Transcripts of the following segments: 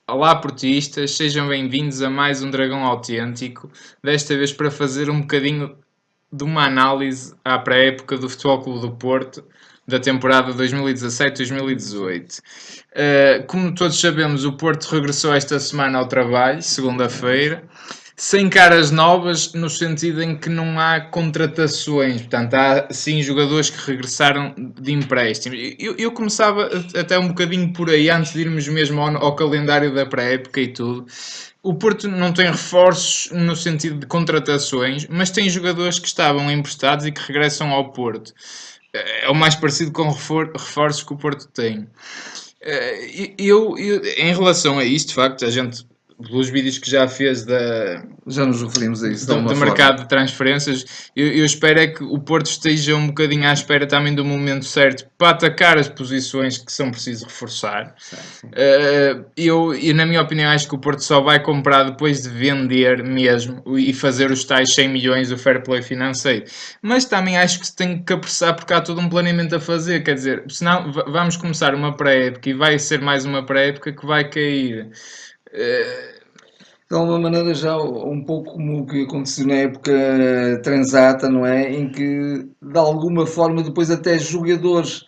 Olá, portistas, sejam bem-vindos a mais um Dragão Autêntico, desta vez para fazer um bocadinho de uma análise à pré-época do Futebol Clube do Porto, da temporada 2017-2018. Como todos sabemos, o Porto regressou esta semana ao trabalho, segunda-feira, sem caras novas, no sentido em que não há contratações, portanto, há sim jogadores que regressaram de empréstimo. Eu começava até um bocadinho por aí, antes de irmos mesmo ao calendário da pré-época e tudo. O Porto não tem reforços no sentido de contratações, mas tem jogadores que estavam emprestados e que regressam ao Porto. É o mais parecido com reforços que o Porto tem. Em relação a isto, de facto, a gente, pelos vídeos que já fez já nos referimos a isso do mercado de transferências, eu espero é que o Porto esteja um bocadinho à espera também do momento certo para atacar as posições que são preciso reforçar. Eu, na minha opinião, acho que o Porto só vai comprar depois de vender mesmo e fazer os tais 100 milhões do fair play financeiro. Mas também acho que se tem que apressar porque há todo um planeamento a fazer. Quer dizer, senão vamos começar uma pré-época e vai ser mais uma pré-época que vai cair. De alguma maneira já um pouco como o que aconteceu na época transata, não é? Em que de alguma forma depois até jogadores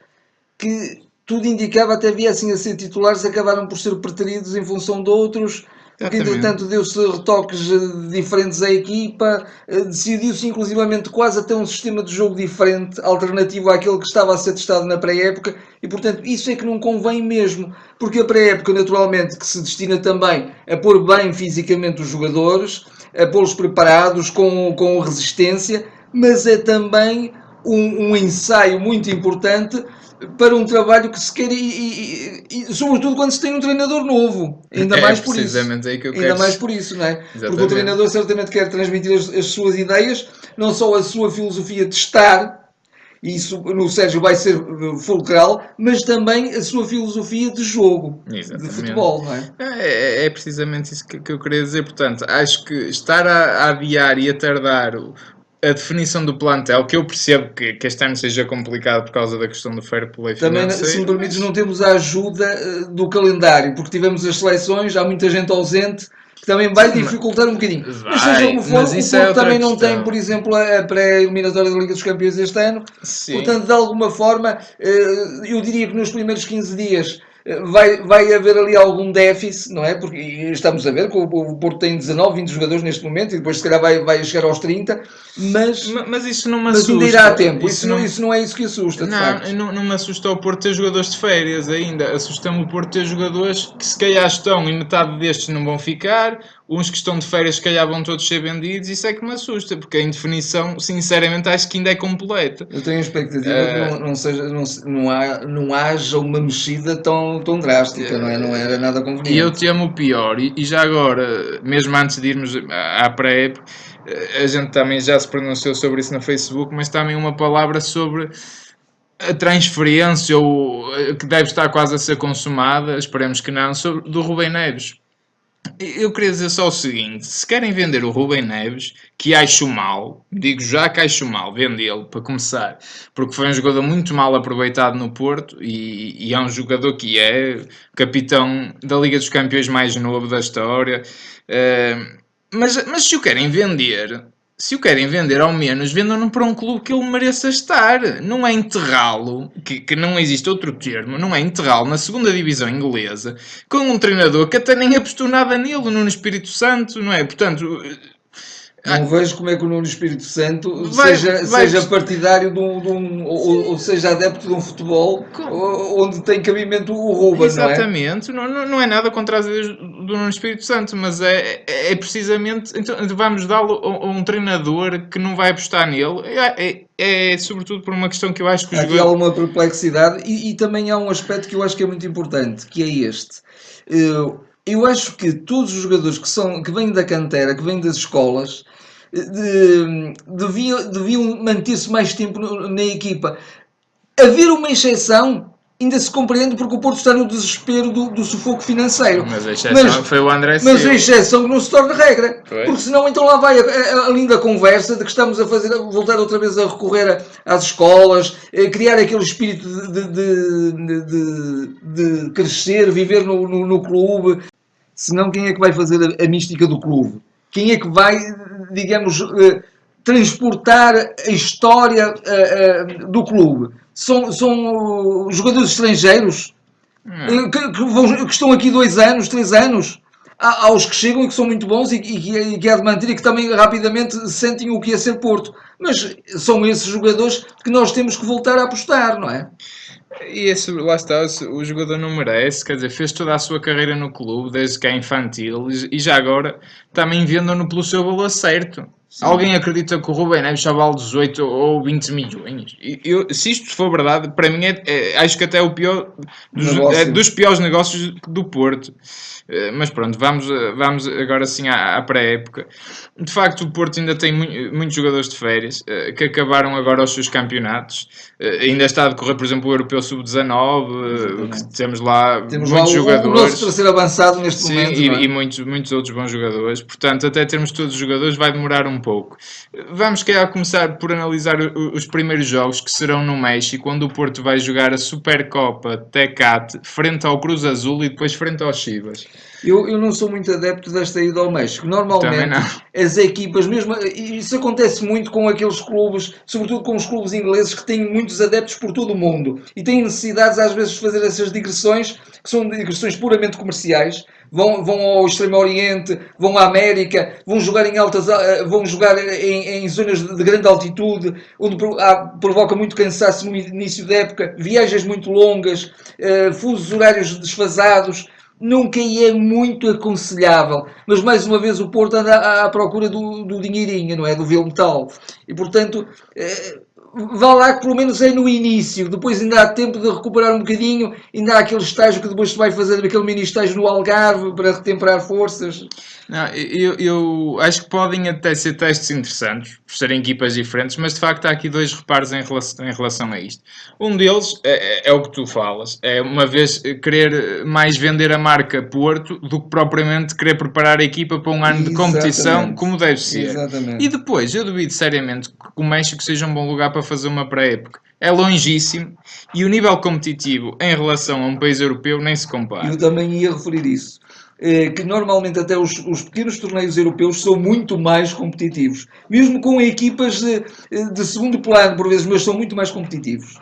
que tudo indicava até viessem a ser titulares acabaram por ser preteridos em função de outros, porque entretanto deu-se retoques diferentes à equipa, decidiu-se inclusivamente quase até um sistema de jogo diferente, alternativo àquele que estava a ser testado na pré-época, e portanto isso é que não convém mesmo, porque a pré-época naturalmente que se destina também a pôr bem fisicamente os jogadores, a pô-los preparados com resistência, mas é também um ensaio muito importante para um trabalho que se quer e sobretudo quando se tem um treinador novo, ainda mais por isso. Aí que eu ainda quero... mais por isso, não é? Exatamente. Porque o treinador certamente quer transmitir as suas ideias, não só a sua filosofia de estar, e isso no Sérgio vai ser fulcral, mas também a sua filosofia de jogo, de futebol, não é? É precisamente isso que eu queria dizer. Portanto, acho que estar a adiar e a tardar a definição do plantel, que eu percebo que este ano seja complicado por causa da questão do fair play financeiro. Também, se me permites, não temos a ajuda do calendário, porque tivemos as seleções, há muita gente ausente, que também vai dificultar um bocadinho. Mas seja como for, o Porto também não tem, por exemplo, a pré-eliminatória da Liga dos Campeões este ano. Sim. Portanto, de alguma forma, eu diria que nos primeiros 15 dias vai haver ali algum déficit, não é? Porque estamos a ver que o Porto tem 19, 20 jogadores neste momento e depois se calhar vai chegar aos 30, mas isso não me assusta. Mas ainda irá a tempo, isso não é isso que assusta, de facto. Não me assusta o Porto ter jogadores de férias ainda, assusta-me o Porto ter jogadores que se calhar estão e metade destes não vão ficar, uns que estão de férias se calhar vão todos ser vendidos, isso é que me assusta, porque a indefinição, sinceramente, acho que ainda é completa. Eu tenho a expectativa que não haja uma mexida tão drástica, não é? Não era nada conveniente. E eu temo o pior, e já agora, mesmo antes de irmos à pré-época, a gente também já se pronunciou sobre isso no Facebook, mas também uma palavra sobre a transferência que deve estar quase a ser consumada, esperemos que não, do Rubem Neves. Eu queria dizer só o seguinte: se querem vender o Rubem Neves, que acho mal, digo já que acho mal vendê-lo para começar, porque foi um jogador muito mal aproveitado no Porto e é um jogador que é capitão da Liga dos Campeões mais novo da história. Mas se o querem vender, ao menos vendam-no para um clube que ele mereça estar. Não é enterrá-lo, que não existe outro termo, não é enterrá-lo na segunda divisão inglesa com um treinador que até nem apostou nada nele, no Espírito Santo, não é? Portanto, não vejo como é que o Nuno Espírito Santo seja partidário ou seja adepto de um futebol onde tem cabimento o Ruben, exatamente, não é nada contra as ideias do Nuno Espírito Santo, mas é precisamente, então vamos dá-lo a um treinador que não vai apostar nele, é sobretudo por uma questão que eu acho que aqui há alguma perplexidade e também há um aspecto que eu acho que é muito importante, que é este. Eu acho que todos os jogadores que vêm da cantera, que vêm das escolas, deviam manter-se mais tempo na equipa. Haver uma exceção ainda se compreende porque o Porto está no desespero do sufoco financeiro. Mas a exceção foi o André Mas a Silva. exceção que não se torna regra. Foi. Porque senão então lá vai a linda conversa de que estamos a voltar outra vez a recorrer às escolas, a criar aquele espírito de crescer, viver no clube. Senão quem é que vai fazer a mística do clube? Quem é que vai, digamos, transportar a história do clube? São jogadores estrangeiros que estão aqui 2 anos, 3 anos. Há os que chegam e que são muito bons e que há de manter e que também rapidamente sentem o que é ser Porto. Mas são esses jogadores que nós temos que voltar a apostar, não é? E esse, lá está, o jogador não merece, quer dizer, fez toda a sua carreira no clube, desde que é infantil, e já agora também vendam-no pelo seu valor certo. Sim. Alguém acredita que o Rubem Neves só vale 18 ou 20 milhões? Se isto for verdade, para mim acho que até é o pior dos piores negócios do Porto. Mas pronto, vamos agora sim à pré-época. De facto, o Porto ainda tem muitos jogadores de férias que acabaram agora os seus campeonatos. Ainda está a decorrer, por exemplo, o Europeu Sub-19, que temos lá muitos jogadores. O nosso terceiro avançado neste momento. E muitos outros bons jogadores. Portanto, até termos todos os jogadores vai demorar um pouco. Vamos calhar começar por analisar os primeiros jogos que serão no México, onde o Porto vai jogar a Supercopa Tecate frente ao Cruz Azul e depois frente ao Chivas. Eu não sou muito adepto desta ida ao México. Normalmente, as equipas, mesmo isso acontece muito com aqueles clubes, sobretudo com os clubes ingleses que têm muitos adeptos por todo o mundo e têm necessidades às vezes de fazer essas digressões, que são digressões puramente comerciais. Vão ao Extremo Oriente, vão à América, vão jogar em zonas de grande altitude, onde provoca muito cansaço no início da época, viagens muito longas, fusos horários desfasados. Nunca é muito aconselhável, mas mais uma vez o Porto anda à procura do dinheirinho, não é? Do Vilmetal. E portanto, vá lá que pelo menos é no início, depois ainda há tempo de recuperar um bocadinho, ainda há aquele estágio que depois se vai fazer, aquele mini estágio no Algarve para retemperar forças. Não, eu acho que podem até ser testes interessantes, por serem equipas diferentes, mas de facto há aqui 2 reparos em relação a isto. Um deles é o que tu falas, é uma vez querer mais vender a marca Porto do que propriamente querer preparar a equipa para um ano de competição como deve ser. Exatamente. E depois, eu duvido seriamente que o México seja um bom lugar para fazer uma pré-época. É longíssimo e o nível competitivo em relação a um país europeu nem se compara. Eu também ia referir isso. Que normalmente até os pequenos torneios europeus são muito mais competitivos. Mesmo com equipas de segundo plano, por vezes, mas são muito mais competitivos.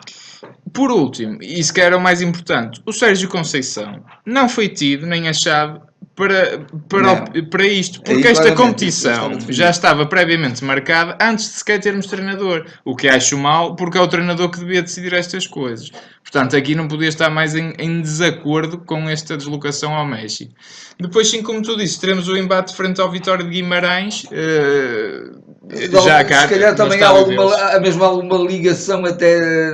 Por último, e se calhar é o mais importante, o Sérgio Conceição não foi tido nem achado para isto, porque esta competição já estava previamente marcada antes de sequer termos treinador, o que acho mal, porque é o treinador que devia decidir estas coisas. Portanto, aqui não podia estar mais em desacordo com esta deslocação ao México. Depois, sim, como tu disse, teremos o embate frente ao Vitória de Guimarães. Já cá, se calhar também há alguma ligação até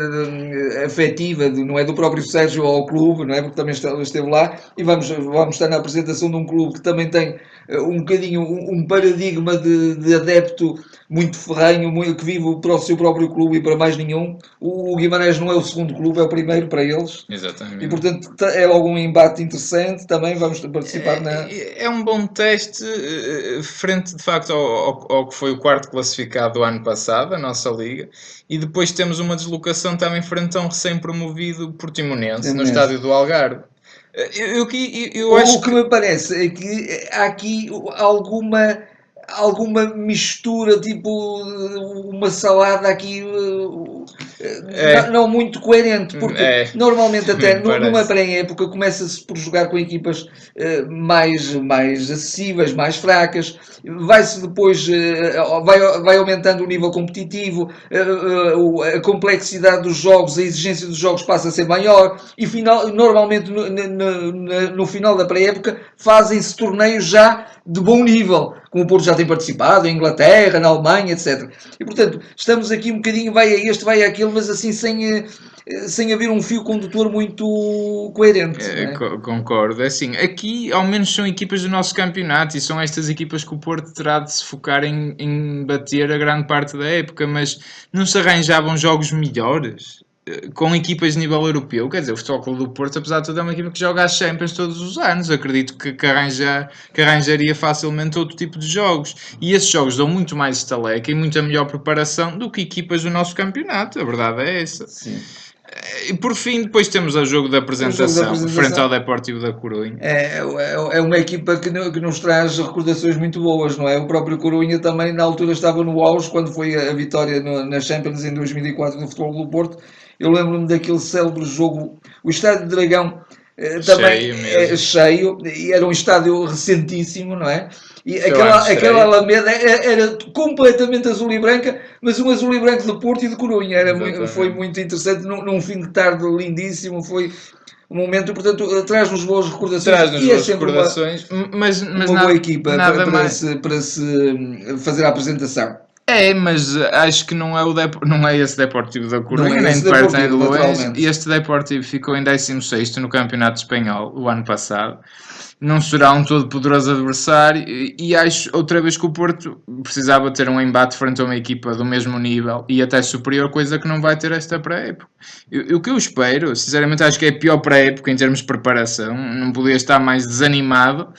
afetiva, não é, do próprio Sérgio ao clube, não é, porque também esteve lá, e vamos estar na apresentação de um clube que também tem um bocadinho um paradigma de adepto muito ferrenho, que vive para o seu próprio clube e para mais nenhum. O Guimarães não é o segundo clube, é o primeiro para eles. Exatamente. E portanto é algum embate interessante, também vamos participar É um bom teste frente de facto ao que foi o quarto classificado do ano passado, a nossa liga, e depois temos uma deslocação também frente a um recém-promovido Portimonense no estádio do Algarve. Eu acho o que me parece é que há aqui alguma mistura, tipo uma salada aqui não muito coerente, porque normalmente até numa pré-época começa-se por jogar com equipas mais acessíveis, mais fracas, vai-se depois vai aumentando o nível competitivo, a complexidade dos jogos, a exigência dos jogos passa a ser maior e normalmente no final da pré-época fazem-se torneios já de bom nível, como o Porto já tem participado, em Inglaterra, na Alemanha, etc. E portanto, estamos aqui um bocadinho, vai a este, vai a aquele, mas assim sem haver um fio condutor muito coerente. Concordo. Assim, aqui ao menos são equipas do nosso campeonato e são estas equipas que o Porto terá de se focar em bater a grande parte da época, mas não se arranjavam jogos melhores? com equipas de nível europeu. Quer dizer, o Futebol Clube do Porto, apesar de tudo, é uma equipa que joga às Champions todos os anos. Acredito que arranjaria facilmente outro tipo de jogos. E esses jogos dão muito mais estaleca e muita melhor preparação do que equipas do nosso campeonato. A verdade é essa. Sim. E por fim, depois temos o jogo da apresentação, frente ao Deportivo da Corunha. É uma equipa que nos traz recordações muito boas, não é? O próprio Corunha também, na altura, estava no auge, quando foi a vitória na Champions em 2004 no Futebol do Porto. Eu lembro-me daquele célebre jogo, o Estádio do Dragão, também cheio, e era um estádio recentíssimo, não é? E aquela Alameda era completamente azul e branca, mas um azul e branco de Porto e de Corunha. Foi muito interessante, num fim de tarde lindíssimo, foi um momento, portanto, traz-nos boas recordações. Traz-nos boas recordações, mas uma boa equipa para se fazer a apresentação. Mas acho que não é esse Deportivo da Corunha, nem de perto nem de longe. Este Deportivo ficou em 16º no Campeonato Espanhol o ano passado. Não será um todo poderoso adversário e acho outra vez que o Porto precisava ter um embate frente a uma equipa do mesmo nível e até superior, coisa que não vai ter esta pré-época. O que eu espero, sinceramente, acho que é a pior pré-época em termos de preparação. Não podia estar mais desanimado.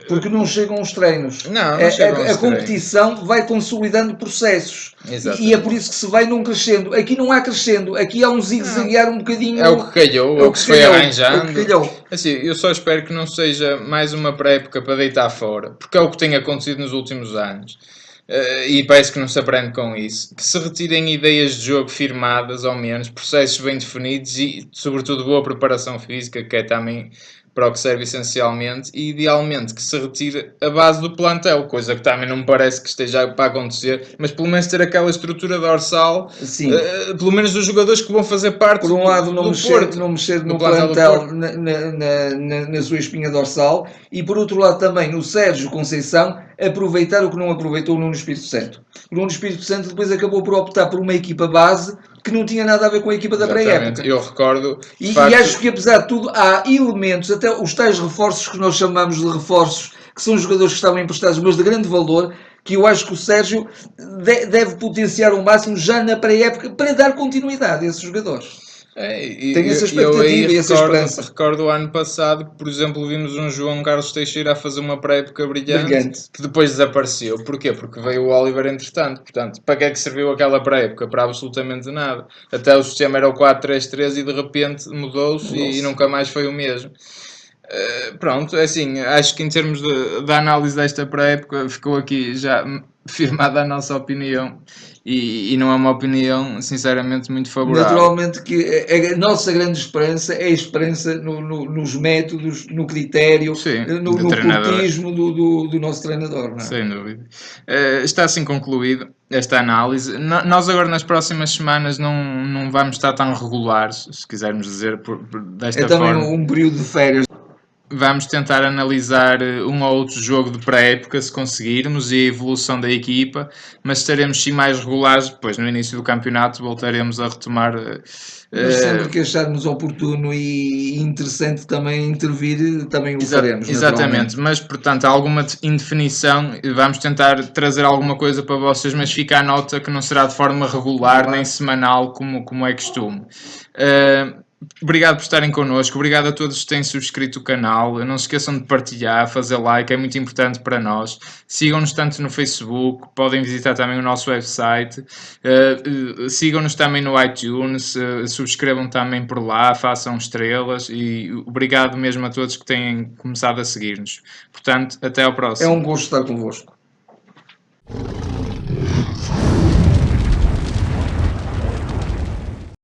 Porque não chegam os treinos. Não chegam a competição vai consolidando processos. Exatamente. E é por isso que se vai num crescendo. Aqui não há crescendo, aqui há um zigue-zaguear um bocadinho. É o que calhou, é o que se foi arranjando. Calhou. Assim, eu só espero que não seja mais uma pré-época para deitar fora, porque é o que tem acontecido nos últimos anos. E parece que não se aprende com isso. Que se retirem ideias de jogo firmadas, ao menos, processos bem definidos e, sobretudo, boa preparação física, que é também para o que serve essencialmente, e idealmente que se retire a base do plantel, coisa que também não me parece que esteja para acontecer, mas pelo menos ter aquela estrutura dorsal, pelo menos dos jogadores que vão fazer parte por um lado não mexer no plantel na sua espinha dorsal, e por outro lado também no Sérgio Conceição aproveitar o que não aproveitou o Nuno Espírito Santo. O Nuno Espírito Santo depois acabou por optar por uma equipa base que não tinha nada a ver com a equipa da pré-época. Eu recordo. E acho que, apesar de tudo, há elementos, até os tais reforços que nós chamamos de reforços, que são jogadores que estavam emprestados, mas de grande valor, que eu acho que o Sérgio deve potenciar ao máximo já na pré-época para dar continuidade a esses jogadores. Tenho essa expectativa e essa esperança. Recordo o ano passado que, por exemplo, vimos um João Carlos Teixeira a fazer uma pré-época brilhante que depois desapareceu. Porquê? Porque veio o Oliver entretanto. Portanto, para que é que serviu aquela pré-época? Para absolutamente nada. Até o sistema era o 4-3-3 e de repente mudou-se e nunca mais foi o mesmo. Pronto, assim, acho que em termos da análise desta pré-época ficou aqui já firmada a nossa opinião e não é uma opinião sinceramente muito favorável. Naturalmente que a nossa grande esperança é a esperança nos métodos, no critério, no cultismo do nosso treinador. Não é? Sem dúvida. Está assim concluído esta análise. Nós agora nas próximas semanas não vamos estar tão regulares, se quisermos dizer desta forma. É também um período de férias. Vamos tentar analisar um ou outro jogo de pré-época, se conseguirmos, e a evolução da equipa, mas estaremos sim mais regulares, depois no início do campeonato voltaremos a retomar. Mas sempre que acharmos oportuno e interessante também intervir, também o faremos. Exatamente, mas portanto há alguma indefinição, vamos tentar trazer alguma coisa para vocês, mas fica a nota que não será de forma regular nem semanal como é costume. Obrigado por estarem connosco, obrigado a todos que têm subscrito o canal, não se esqueçam de partilhar, fazer like, é muito importante para nós. Sigam-nos tanto no Facebook, podem visitar também o nosso website, sigam-nos também no iTunes, subscrevam também por lá, façam estrelas e obrigado mesmo a todos que têm começado a seguir-nos. Portanto, até ao próximo. É um gosto estar convosco.